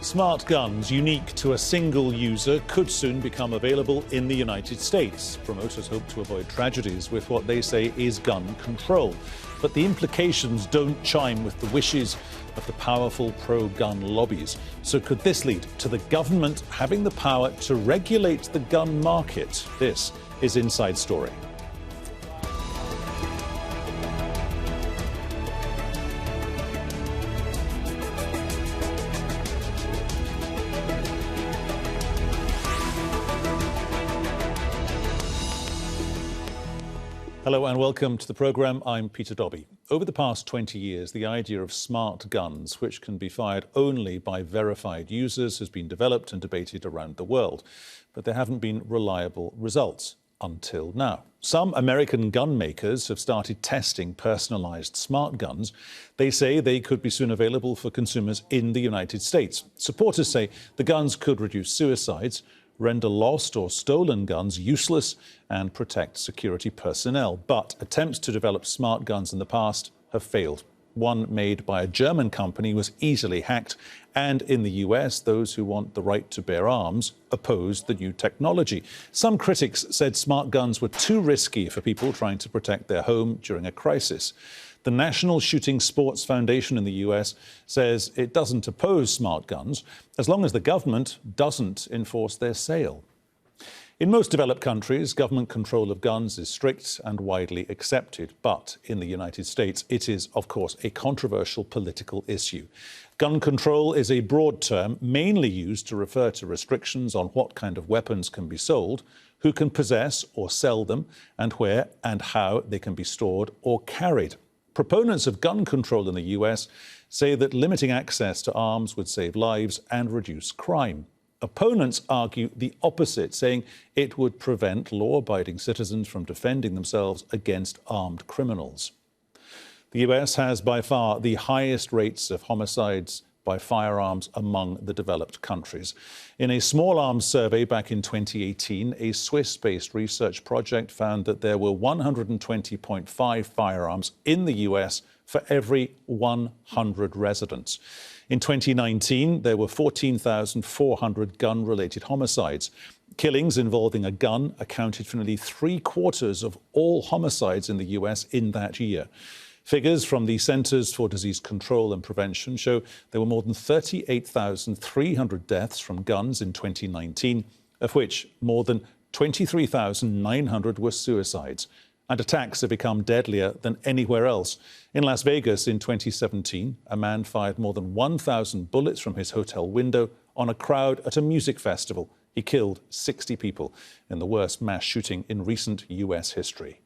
Smart guns, unique to a single user, could soon become available in the United States. Promoters hope to avoid tragedies with what they say is gun control. But the implications don't chime with the wishes of the powerful pro-gun lobbies. So could this lead to the government having the power to regulate the gun market? This is Inside Story. Hello and welcome to the programme. I'm Peter Dobbie. Over the past 20 years, the idea of smart guns, which can be fired only by verified users, has been developed and debated around the world. But there haven't been reliable results until now. Some American gun makers have started testing personalised smart guns. They say they could be soon available for consumers in the United States. Supporters say the guns could reduce suicides, render lost or stolen guns useless, and protect security personnel. But attempts to develop smart guns in the past have failed. One made by a German company was easily hacked, and in the US, those who want the right to bear arms oppose the new technology. Some critics said smart guns were too risky for people trying to protect their home during a crisis. The National Shooting Sports Foundation in the US says it doesn't oppose smart guns as long as the government doesn't enforce their sale. In most developed countries, government control of guns is strict and widely accepted. But in the United States, it is, of course, a controversial political issue. Gun control is a broad term mainly used to refer to restrictions on what kind of weapons can be sold, who can possess or sell them, and where and how they can be stored or carried. Proponents of gun control in the US say that limiting access to arms would save lives and reduce crime. Opponents argue the opposite, saying it would prevent law-abiding citizens from defending themselves against armed criminals. The US has by far the highest rates of homicides by firearms among the developed countries. In a small arms survey back in 2018, a Swiss-based research project found that there were 120.5 firearms in the US for every 100 residents. In 2019, there were 14,400 gun-related homicides. Killings involving a gun accounted for nearly three-quarters of all homicides in the US in that year. Figures from the Centers for Disease Control and Prevention show there were more than 38,300 deaths from guns in 2019, of which more than 23,900 were suicides. And attacks have become deadlier than anywhere else. In Las Vegas in 2017, a man fired more than 1,000 bullets from his hotel window on a crowd at a music festival. He killed 60 people in the worst mass shooting in recent US history.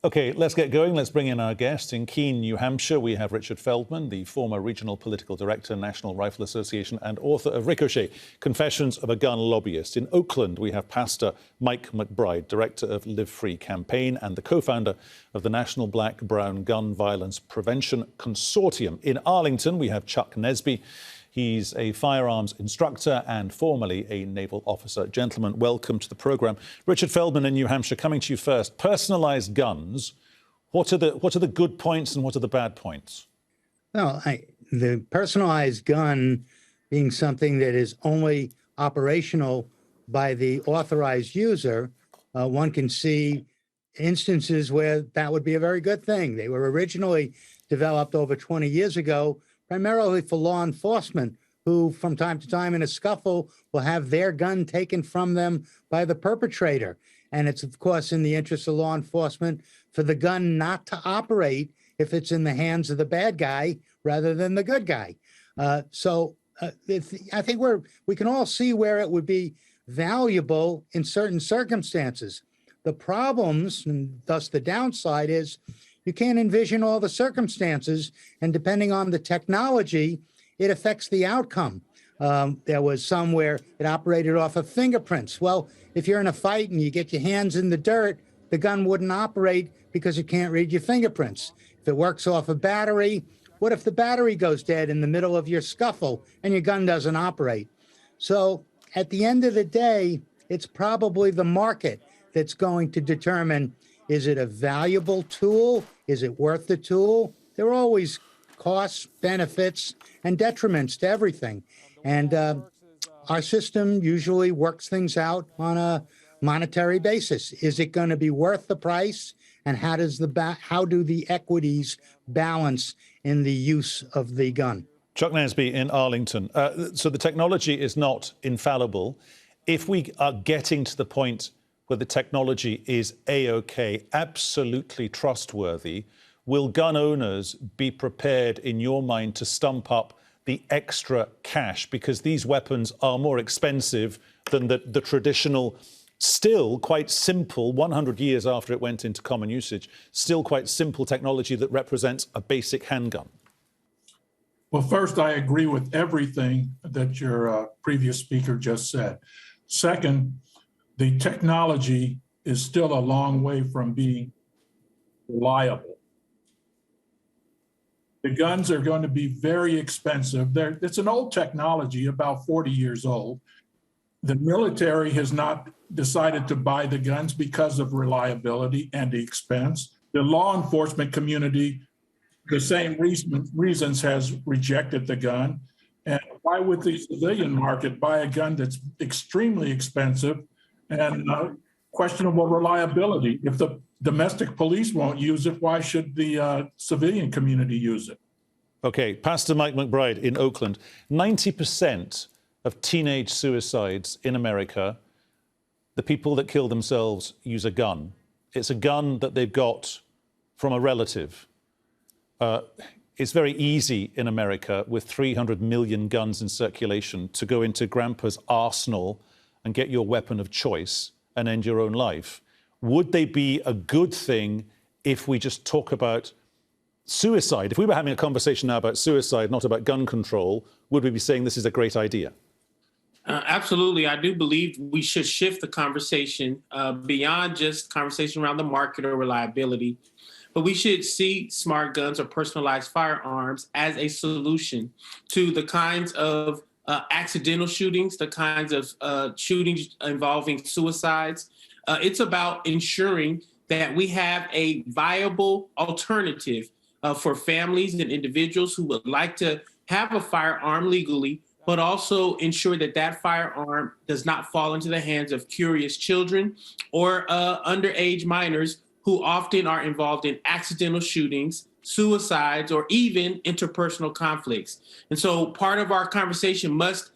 OK, let's get going. Let's bring in our guest. In Keene, New Hampshire, we have Richard Feldman, the former Regional Political Director, National Rifle Association, and author of Ricochet, Confessions of a Gun Lobbyist. In Oakland, we have Pastor Mike McBride, Director of Live Free Campaign and the co-founder of the National Black-Brown Gun Violence Prevention Consortium. In Arlington, we have Chuck Nesby. He's a firearms instructor and formerly a naval officer. Gentlemen, welcome to the programme. Richard Feldman in New Hampshire, coming to you first. Personalised guns, what are the good points and what are the bad points? Well, the personalised gun being something that is only operational by the authorised user, one can see instances where that would be a very good thing. They were originally developed over 20 years ago primarily for law enforcement, who from time to time in a scuffle will have their gun taken from them by the perpetrator. And it's, of course, in the interest of law enforcement for the gun not to operate if it's in the hands of the bad guy rather than the good guy. I think we can all see where it would be valuable in certain circumstances. The problems, and thus the downside, is you can't envision all the circumstances, and depending on the technology, it affects the outcome. There was some where it operated off of fingerprints. Well, if you're in a fight and you get your hands in the dirt, the gun wouldn't operate because it can't read your fingerprints. If it works off a battery, what if the battery goes dead in the middle of your scuffle and your gun doesn't operate? So at the end of the day, it's probably the market that's going to determine, is it a valuable tool Is it worth the tool? There are always costs, benefits, and detriments to everything. And our system usually works things out on a monetary basis. Is it going to be worth the price? And how do the equities balance in the use of the gun? Chuck Nasby in Arlington. So the technology is not infallible. If we are getting to the point where the technology is A-OK, absolutely trustworthy, will gun owners be prepared, in your mind, to stump up the extra cash? Because these weapons are more expensive than the traditional, still quite simple, 100 years after it went into common usage, still quite simple technology that represents a basic handgun. Well, first, I agree with everything that your previous speaker just said. Second, the technology is still a long way from being reliable. The guns are going to be very expensive. It's an old technology, about 40 years old. The military has not decided to buy the guns because of reliability and the expense. The law enforcement community, the same reasons, has rejected the gun. And why would the civilian market buy a gun that's extremely expensive and questionable reliability? If the domestic police won't use it, why should the civilian community use it? OK, Pastor Mike McBride in Oakland. 90% of teenage suicides in America, the people that kill themselves use a gun. It's a gun that they've got from a relative. It's very easy in America, with 300 million guns in circulation, to go into grandpa's arsenal and get your weapon of choice and end your own life. Would they be a good thing if we just talk about suicide? If we were having a conversation now about suicide, not about gun control, would we be saying this is a great idea? Absolutely. I do believe we should shift the conversation beyond just conversation around the market or reliability. But we should see smart guns or personalized firearms as a solution to the kinds of accidental shootings, the kinds of shootings involving suicides. It's about ensuring that we have a viable alternative for families and individuals who would like to have a firearm legally, but also ensure that that firearm does not fall into the hands of curious children or underage minors who often are involved in accidental shootings, suicides, or even interpersonal conflicts. And so part of our conversation must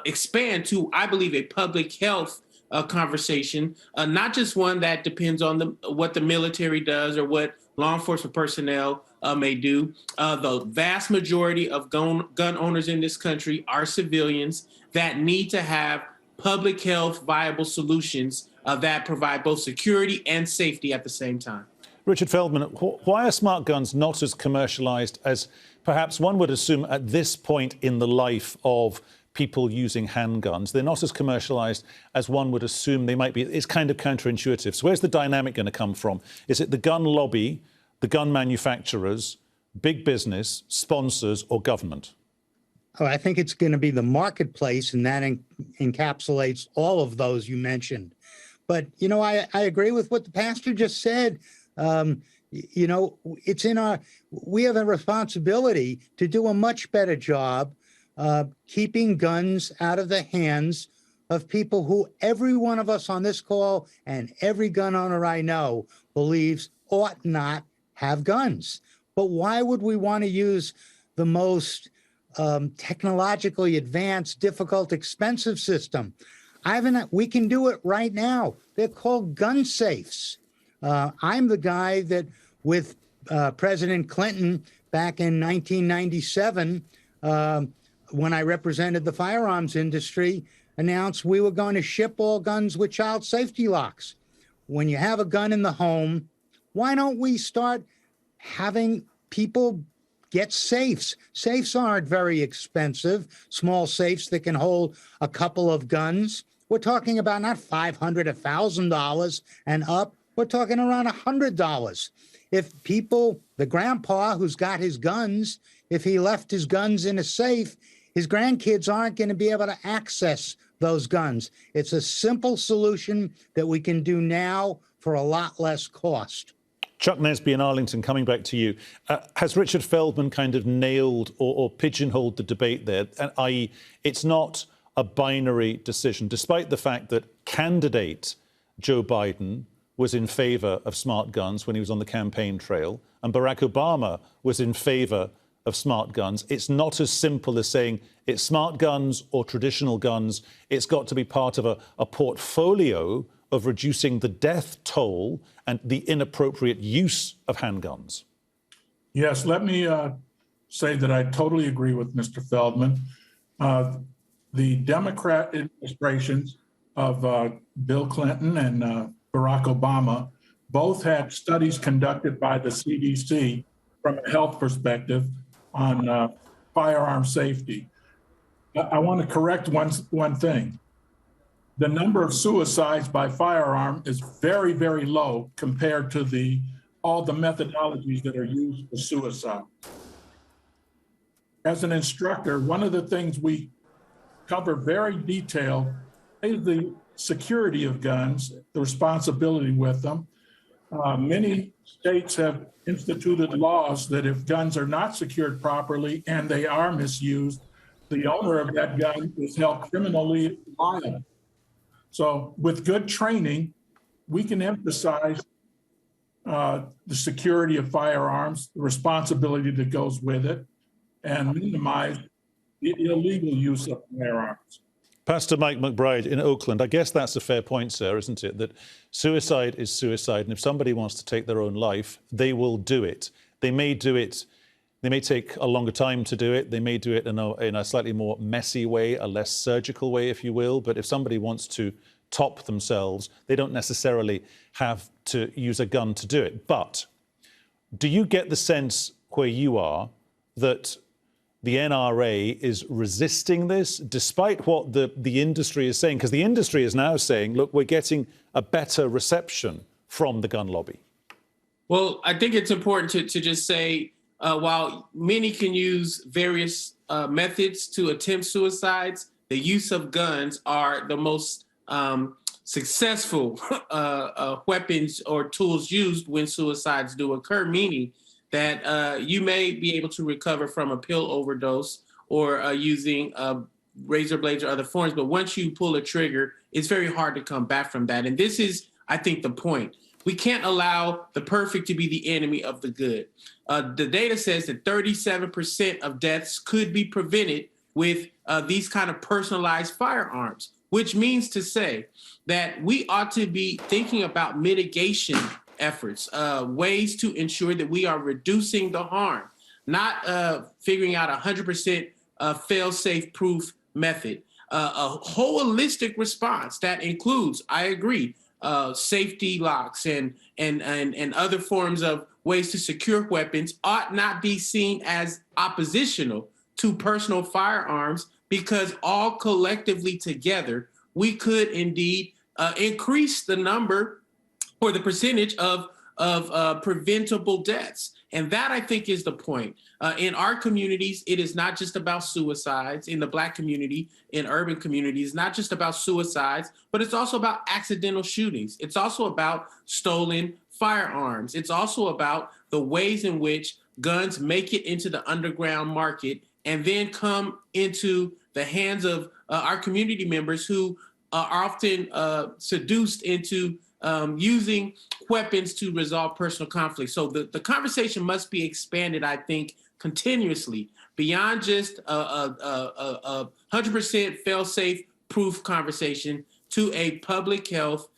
expand to, I believe, a public health conversation, not just one that depends on what the military does or what law enforcement personnel may do. The vast majority of gun owners in this country are civilians that need to have public health viable solutions that provide both security and safety at the same time. Richard Feldman, why are smart guns not as commercialized as perhaps one would assume at this point in the life of people using handguns? They're not as commercialized as one would assume they might be. It's kind of counterintuitive. So where's the dynamic going to come from? Is it the gun lobby, the gun manufacturers, big business, sponsors, or government? Oh, I think it's going to be the marketplace, and that encapsulates all of those you mentioned. But, you know, I agree with what the pastor just said. You know, we have a responsibility to do a much better job keeping guns out of the hands of people who every one of us on this call and every gun owner I know believes ought not have guns. But why would we want to use the most technologically advanced, difficult, expensive system? We can do it right now. They're called gun safes. I'm the guy that, with President Clinton back in 1997, when I represented the firearms industry, announced we were going to ship all guns with child safety locks. When you have a gun in the home, why don't we start having people get safes? Safes aren't very expensive, small safes that can hold a couple of guns. We're talking about not $500, $1,000 and up. We're talking around $100. If people, the grandpa who's got his guns, if he left his guns in a safe, his grandkids aren't going to be able to access those guns. It's a simple solution that we can do now for a lot less cost. Chuck Nesby in Arlington, coming back to you. Has Richard Feldman kind of nailed or pigeonholed the debate there, i.e. it's not a binary decision, despite the fact that candidate Joe Biden was in favour of smart guns when he was on the campaign trail, and Barack Obama was in favour of smart guns. It's not as simple as saying it's smart guns or traditional guns. It's got to be part of a portfolio of reducing the death toll and the inappropriate use of handguns. Yes, let me say that I totally agree with Mr. Feldman. The Democrat administrations of Bill Clinton and Barack Obama both had studies conducted by the CDC from a health perspective on firearm safety. I want to correct one thing. The number of suicides by firearm is very, very low compared to all the methodologies that are used for suicide. As an instructor, one of the things we cover very detailed is the security of guns, the responsibility with them. Many states have instituted laws that if guns are not secured properly and they are misused, the owner of that gun is held criminally liable. So with good training, we can emphasize the security of firearms, the responsibility that goes with it, and minimize the illegal use of firearms. Pastor Mike McBride in Oakland, I guess that's a fair point, sir, isn't it? That suicide is suicide, and if somebody wants to take their own life, they will do it. They may do it, they may take a longer time to do it, they may do it in a slightly more messy way, a less surgical way, if you will, but if somebody wants to top themselves, they don't necessarily have to use a gun to do it. But do you get the sense where you are that the NRA is resisting this, despite what the industry is saying? Because the industry is now saying, look, we're getting a better reception from the gun lobby. Well, I think it's important to just say, while many can use various methods to attempt suicides, the use of guns are the most successful weapons or tools used when suicides do occur, meaning that you may be able to recover from a pill overdose or using razor blades or other forms. But once you pull a trigger, it's very hard to come back from that. And this is, I think, the point. We can't allow the perfect to be the enemy of the good. The data says that 37% of deaths could be prevented with these kind of personalized firearms, which means to say that we ought to be thinking about mitigation efforts, ways to ensure that we are reducing the harm, not figuring out 100% fail-safe proof method, a holistic response that includes, I agree, safety locks and other forms of ways to secure weapons ought not be seen as oppositional to personal firearms, because all collectively together, we could indeed increase the number or the percentage of preventable deaths. And that, I think, is the point. In our communities, it is not just about suicides. In the Black community, in urban communities, it's not just about suicides, but it's also about accidental shootings. It's also about stolen firearms. It's also about the ways in which guns make it into the underground market and then come into the hands of our community members who are often seduced into using weapons to resolve personal conflict. So the conversation must be expanded, I think, continuously beyond just a 100% fail-safe proof conversation to a public health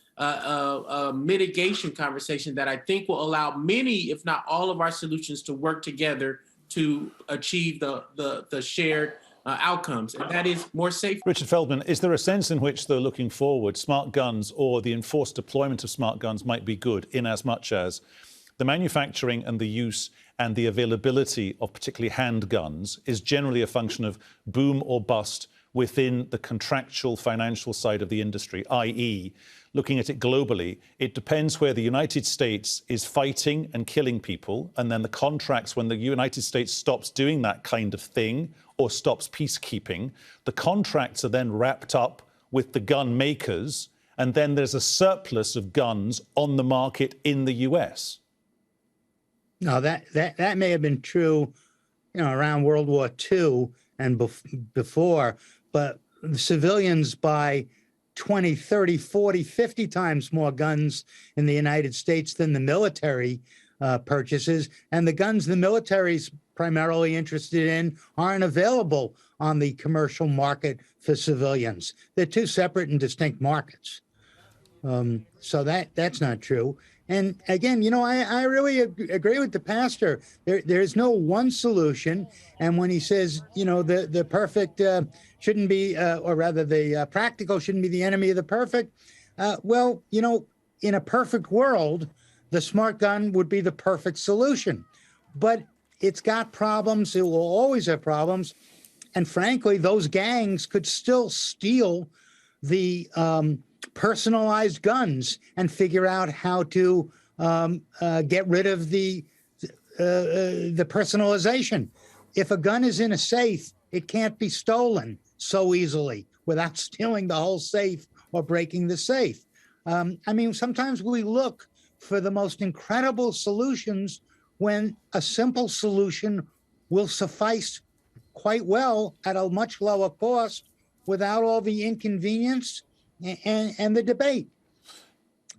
mitigation conversation that I think will allow many, if not all, of our solutions to work together to achieve the shared outcomes, and that is more safe. Richard Feldman, is there a sense in which, though, looking forward, smart guns or the enforced deployment of smart guns might be good, in as much as the manufacturing and the use and the availability of particularly handguns is generally a function of boom or bust within the contractual financial side of the industry, i.e., looking at it globally, it depends where the United States is fighting and killing people, and then the contracts, when the United States stops doing that kind of thing or stops peacekeeping, the contracts are then wrapped up with the gun makers, and then there's a surplus of guns on the market in the US. No, that may have been true, around World War II and before, but the civilians buy 20, 30, 40, 50 times more guns in the United States than the military purchases. And the guns the military's primarily interested in aren't available on the commercial market for civilians. They're two separate and distinct markets. So that's not true. And again, I really agree with the pastor. There's no one solution. And when he says, the perfect shouldn't be, or rather the practical shouldn't be the enemy of the perfect. Well, in a perfect world, the smart gun would be the perfect solution. But it's got problems. It will always have problems. And frankly, those gangs could still steal the personalized guns and figure out how to get rid of the personalization. If a gun is in a safe, it can't be stolen so easily without stealing the whole safe or breaking the safe. Sometimes we look for the most incredible solutions when a simple solution will suffice quite well at a much lower cost without all the inconvenience and the debate.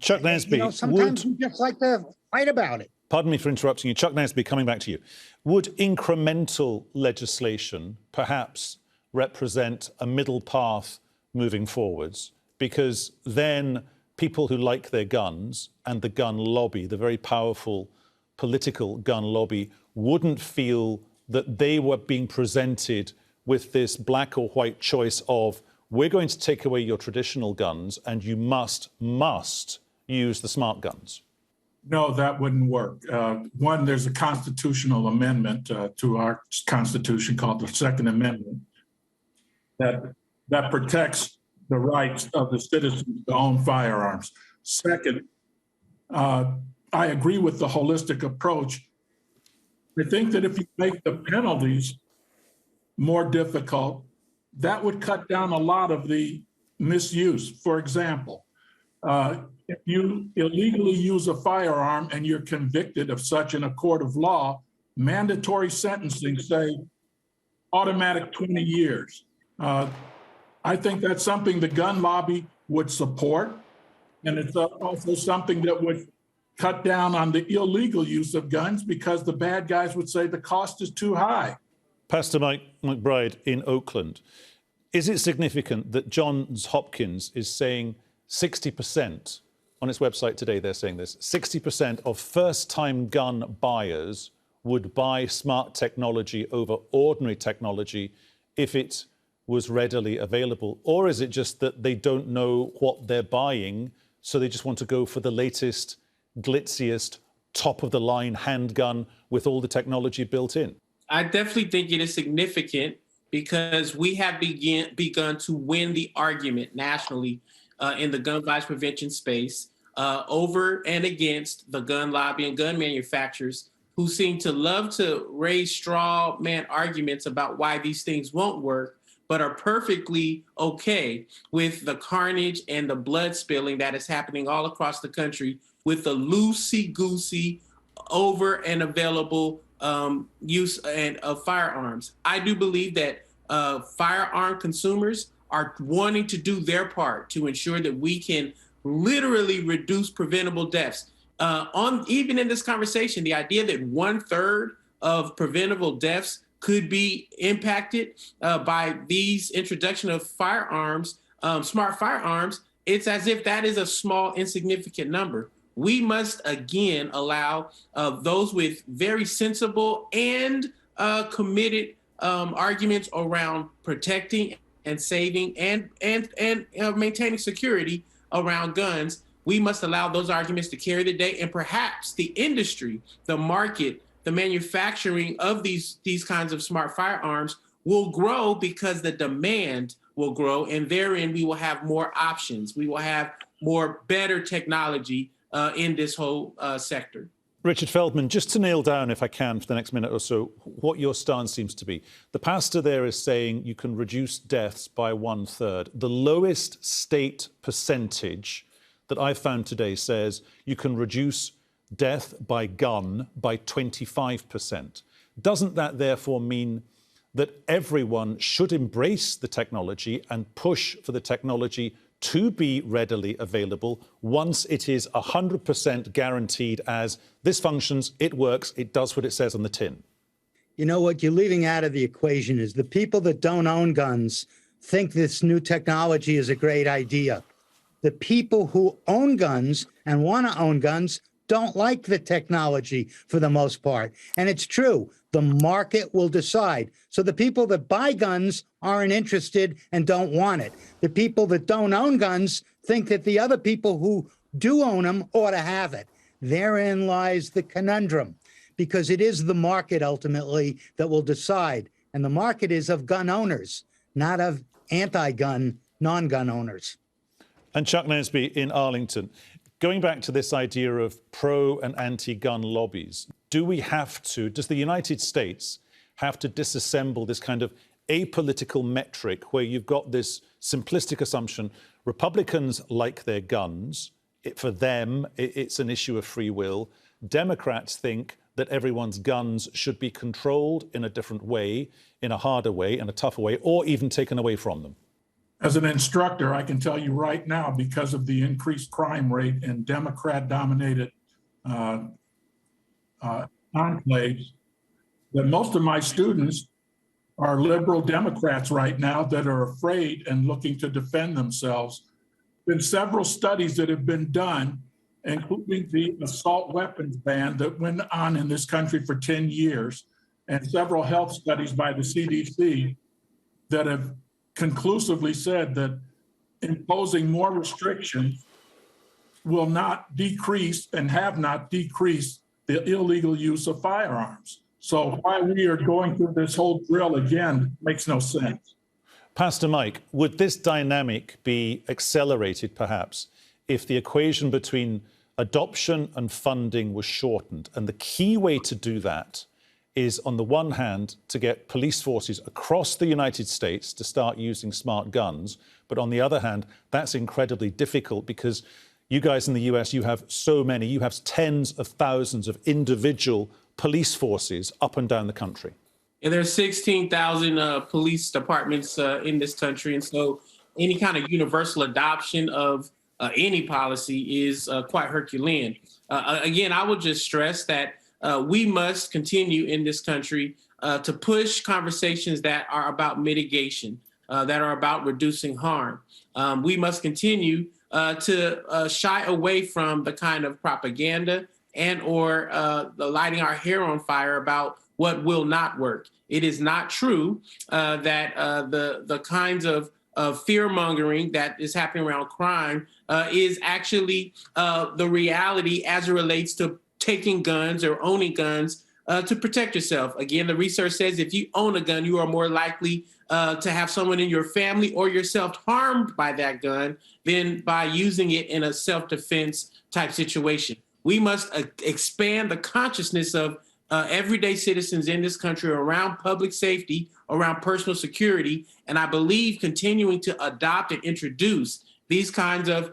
Chuck Nasby, sometimes we just like to fight about it. Pardon me for interrupting you. Chuck Nasby, coming back to you. Would incremental legislation perhaps represent a middle path moving forwards? Because then people who like their guns and the gun lobby, the very powerful political gun lobby, wouldn't feel that they were being presented with this black or white choice of, we're going to take away your traditional guns and you must use the smart guns. No, that wouldn't work. One, there's a constitutional amendment to our Constitution called the Second Amendment that protects the rights of the citizens to own firearms. Second, I agree with the holistic approach. I think that if you make the penalties more difficult, that would cut down a lot of the misuse. For example, if you illegally use a firearm and you're convicted of such in a court of law, mandatory sentencing, say, automatic 20 years. I think that's something the gun lobby would support. And it's also something that would cut down on the illegal use of guns because the bad guys would say the cost is too high. Pastor Mike McBride in Oakland, is it significant that Johns Hopkins is saying 60%, on its website today they're saying this, 60% of first-time gun buyers would buy smart technology over ordinary technology if it was readily available? Or is it just that they don't know what they're buying, so they just want to go for the latest, glitziest, top-of-the-line handgun with all the technology built in? I definitely think it is significant because we have begun to win the argument nationally in the gun violence prevention space over and against the gun lobby and gun manufacturers who seem to love to raise straw man arguments about why these things won't work, but are perfectly okay with the carnage and the blood spilling that is happening all across the country with the loosey-goosey, over and available use of firearms. I do believe that firearm consumers are wanting to do their part to ensure that we can literally reduce preventable deaths. Even in this conversation, the idea that 1/3 of preventable deaths could be impacted by these introduction of firearms, smart firearms, it's as if that is a small, insignificant number. We must, again, allow those with very sensible and committed arguments around protecting and saving and maintaining security around guns. We must allow those arguments to carry the day, and perhaps the industry, the market, the manufacturing of these kinds of smart firearms will grow because the demand will grow, and therein we will have more options. We will have more better technology in this whole sector. Richard Feldman, just to nail down, if I can, for the next minute or so, what your stance seems to be. The pastor there is saying you can reduce deaths by 1/3. The lowest state percentage that I found today says you can reduce death by gun by 25%. Doesn't that therefore mean that everyone should embrace the technology and push for the technology to be readily available once it is 100% guaranteed as this functions, it works, it does what it says on the tin? You know, what you're leaving out of the equation is the people that don't own guns think this new technology is a great idea. The people who own guns and want to own guns don't like the technology for the most part. And it's true, the market will decide. So the people that buy guns aren't interested and don't want it. The people that don't own guns think that the other people who do own them ought to have it. Therein lies the conundrum, because it is the market ultimately that will decide. And the market is of gun owners, not of anti-gun, non-gun owners. And Chuck Nesby in Arlington, going back to this idea of pro and anti-gun lobbies, does the United States have to disassemble this kind of apolitical metric where you've got this simplistic assumption, Republicans like their guns, for them it's an issue of free will, Democrats think that everyone's guns should be controlled in a different way, in a harder way, in a tougher way, or even taken away from them? As an instructor, I can tell you right now, because of the increased crime rate in Democrat-dominated enclaves, that most of my students are liberal Democrats right now that are afraid and looking to defend themselves. Been several studies that have been done, including the assault weapons ban that went on in this country for 10 years, and several health studies by the CDC that have conclusively said that imposing more restrictions will not decrease and have not decreased the illegal use of firearms. So why we are going through this whole drill again makes no sense. Pastor Mike, would this dynamic be accelerated perhaps if the equation between adoption and funding was shortened? And the key way to do that is, on the one hand, to get police forces across the United States to start using smart guns. But on the other hand, that's incredibly difficult because you guys in the US, you have so many, you have tens of thousands of individual police forces up and down the country. And there's 16,000 police departments in this country. And so any kind of universal adoption of any policy is quite Herculean. Again, I would just stress that we must continue in this country to push conversations that are about mitigation, that are about reducing harm. We must continue to shy away from the kind of propaganda and or the lighting our hair on fire about what will not work. It is not true that the kinds of fear-mongering that is happening around crime is actually the reality as it relates to taking guns or owning guns to protect yourself. Again, the research says if you own a gun, you are more likely to have someone in your family or yourself harmed by that gun than by using it in a self-defense type situation. We must expand the consciousness of everyday citizens in this country around public safety, around personal security, and I believe continuing to adopt and introduce these kinds of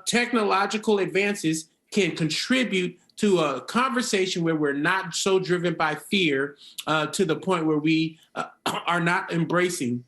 technological advances can contribute to a conversation where we're not so driven by fear to the point where we are not embracing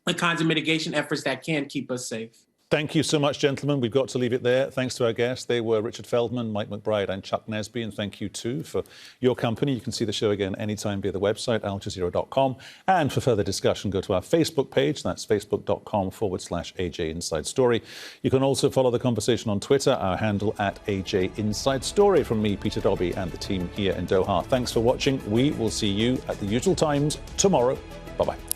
the kinds of mitigation efforts that can keep us safe. Thank you so much, gentlemen. We've got to leave it there. Thanks to our guests. They were Richard Feldman, Mike McBride and Chuck Nesby. And thank you, too, for your company. You can see the show again anytime via the website, aljazeera.com. And for further discussion, go to our Facebook page. That's facebook.com/AJ Inside Story. You can also follow the conversation on Twitter, our handle @AJ Inside Story. From me, Peter Dobbie, and the team here in Doha. Thanks for watching. We will see you at the usual times tomorrow. Bye-bye.